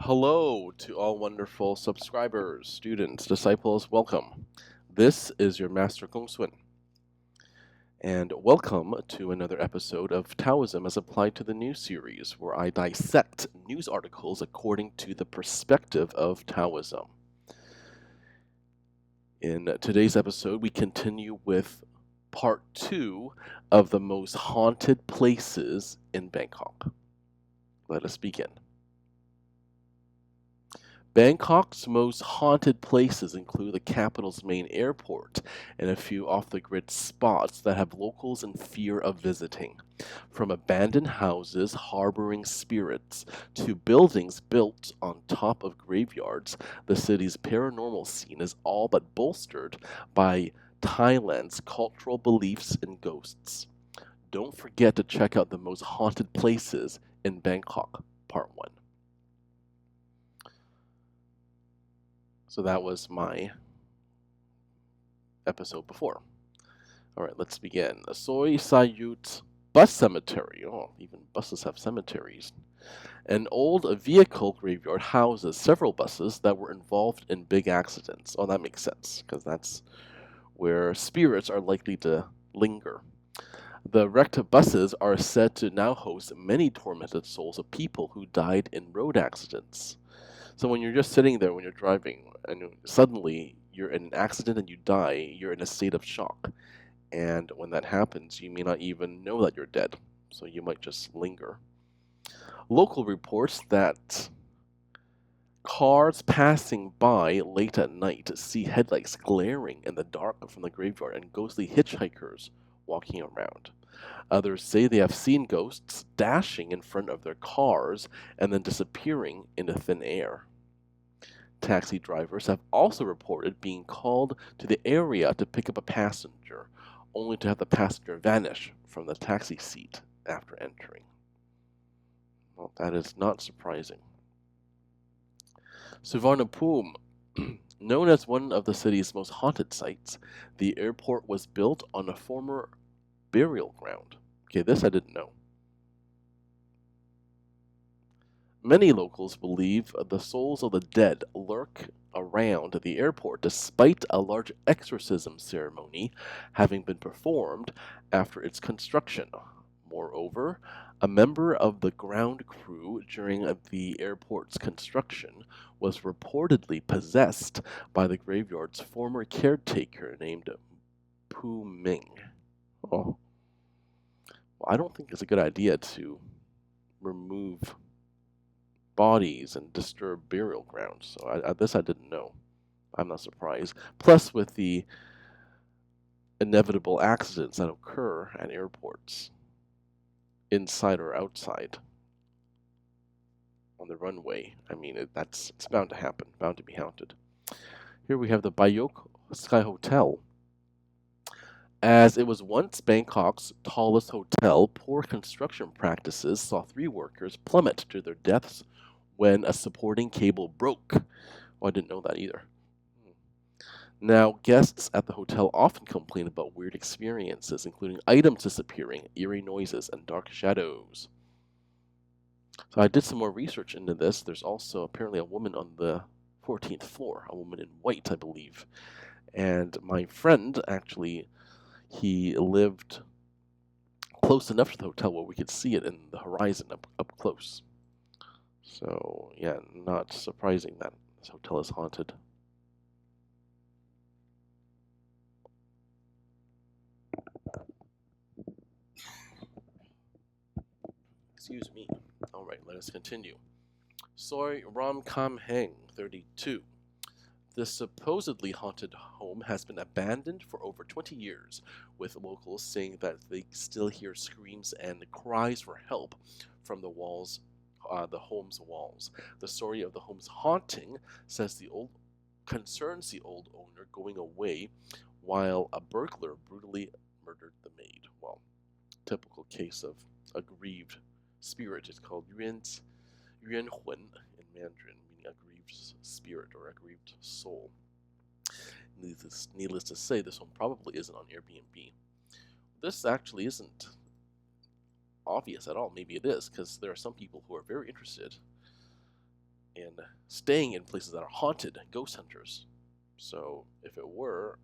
Hello to all wonderful subscribers, students, disciples, welcome. This is your Master GongSun, and welcome to another episode of Taoism as applied to the news series, where I dissect news articles according to the perspective of Taoism. In today's episode, we continue with part 2 of the most haunted places in Bangkok. Let us begin. Bangkok's most haunted places include the capital's main airport and a few off-the-grid spots that have locals in fear of visiting. From abandoned houses harboring spirits to buildings built on top of graveyards, the city's paranormal scene is all but bolstered by Thailand's cultural beliefs in ghosts. Don't forget to check out the most haunted places in Bangkok, Part 1. So that was my episode before. All right, let's begin. Soi Sayut Bus Cemetery. Oh, even buses have cemeteries. An old vehicle graveyard houses several buses that were involved in big accidents. Oh, that makes sense, because that's where spirits are likely to linger. The wrecked buses are said to now host many tormented souls of people who died in road accidents. So when you're just sitting there when you're driving and suddenly you're in an accident and you die, you're in a state of shock. And when that happens, you may not even know that you're dead. So you might just linger. Local reports that cars passing by late at night see headlights glaring in the dark from the graveyard and ghostly hitchhikers walking around. Others say they have seen ghosts dashing in front of their cars and then disappearing into thin air. Taxi drivers have also reported being called to the area to pick up a passenger, only to have the passenger vanish from the taxi seat after entering. Well, that is not surprising. Suvarnabhumi, known as one of the city's most haunted sites, the airport was built on a former burial ground. Okay, this I didn't know. Many locals believe the souls of the dead lurk around the airport despite a large exorcism ceremony having been performed after its construction. Moreover, a member of the ground crew during the airport's construction was reportedly possessed by the graveyard's former caretaker named Pu Ming. Oh. Well, I don't think it's a good idea to remove bodies and disturb burial grounds. So this I didn't know. I'm not surprised. Plus, with the inevitable accidents that occur at airports, inside or outside, on the runway, I mean, it's bound to happen, bound to be haunted. Here we have the Bayok Sky Hotel. As it was once Bangkok's tallest hotel, poor construction practices saw 3 workers plummet to their deaths when a supporting cable broke. Oh, I didn't know that either. Now, guests at the hotel often complain about weird experiences, including items disappearing, eerie noises, and dark shadows. So I did some more research into this. There's also apparently a woman on the 14th floor, a woman in white, I believe. And my friend, actually, he lived close enough to the hotel where we could see it in the horizon up close. So, yeah, not surprising that this hotel is haunted. Excuse me. All right, let us continue. Soy Ram Kam Heng, 32. This supposedly haunted home has been abandoned for over 20 years, with locals saying that they still hear screams and cries for help from the home's walls. The story of the home's haunting concerns the old owner going away while a burglar brutally murdered the maid. Well, typical case of a grieved spirit is called Yuan Hun in Mandarin, meaning a grieved spirit or a grieved soul. Needless to say, this one probably isn't on Airbnb. This actually isn't obvious at all. Maybe it is, because there are some people who are very interested in staying in places that are haunted, ghost hunters. So if it were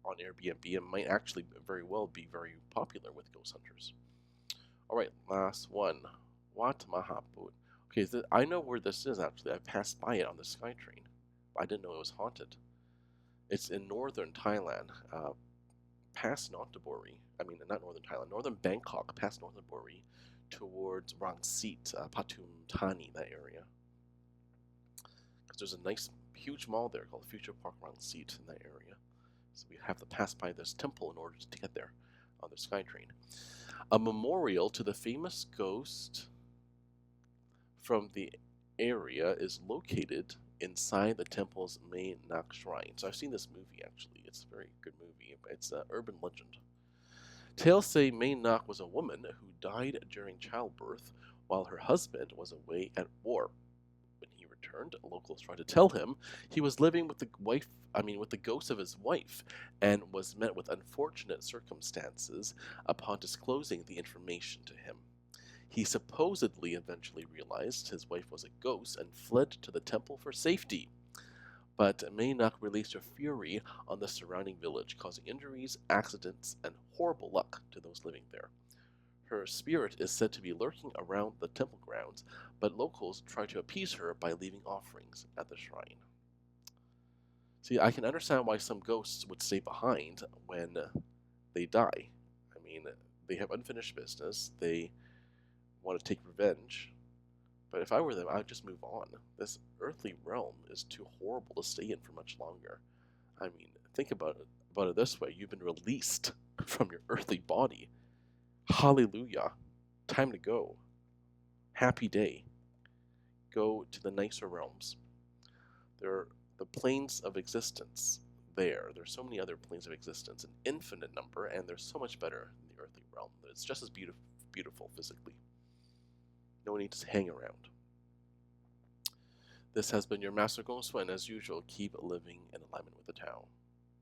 on Airbnb, it might actually very well be very popular with ghost hunters. All right, last one. Wat Mahaput. Okay, I know where this is actually. I passed by it on the SkyTrain, but I didn't know it was haunted. It's in northern Thailand, past Nonthaburi. I mean, not northern Thailand, northern Bangkok, past Nonthaburi, towards Rangsit, Pathum Thani, that area. Because there's a nice, huge mall there called Future Park Rangsit in that area. So we have to pass by this temple in order to get there on the SkyTrain. A memorial to the famous ghost from the area is located inside the temple's main Nak shrine. So I've seen this movie actually. It's a very good movie. It's an urban legend. Tales say May Nak was a woman who died during childbirth while her husband was away at war. When he returned, locals tried to tell him he was living with the ghost of his wife, and was met with unfortunate circumstances upon disclosing the information to him. He supposedly eventually realized his wife was a ghost and fled to the temple for safety. But Maynak released her fury on the surrounding village, causing injuries, accidents, and horrible luck to those living there. Her spirit is said to be lurking around the temple grounds, but locals try to appease her by leaving offerings at the shrine. See, I can understand why some ghosts would stay behind when they die. I mean, they have unfinished business, they want to take revenge. But if I were them, I would just move on. This earthly realm is too horrible to stay in for much longer. I mean, think about it this way. You've been released from your earthly body. Hallelujah. Time to go. Happy day. Go to the nicer realms. There are the planes of existence there. There's so many other planes of existence, an infinite number, and they're so much better than the earthly realm. It's just as beautiful physically. No need to hang around. This has been your Master GongSun. As usual, keep living in alignment with the Tao.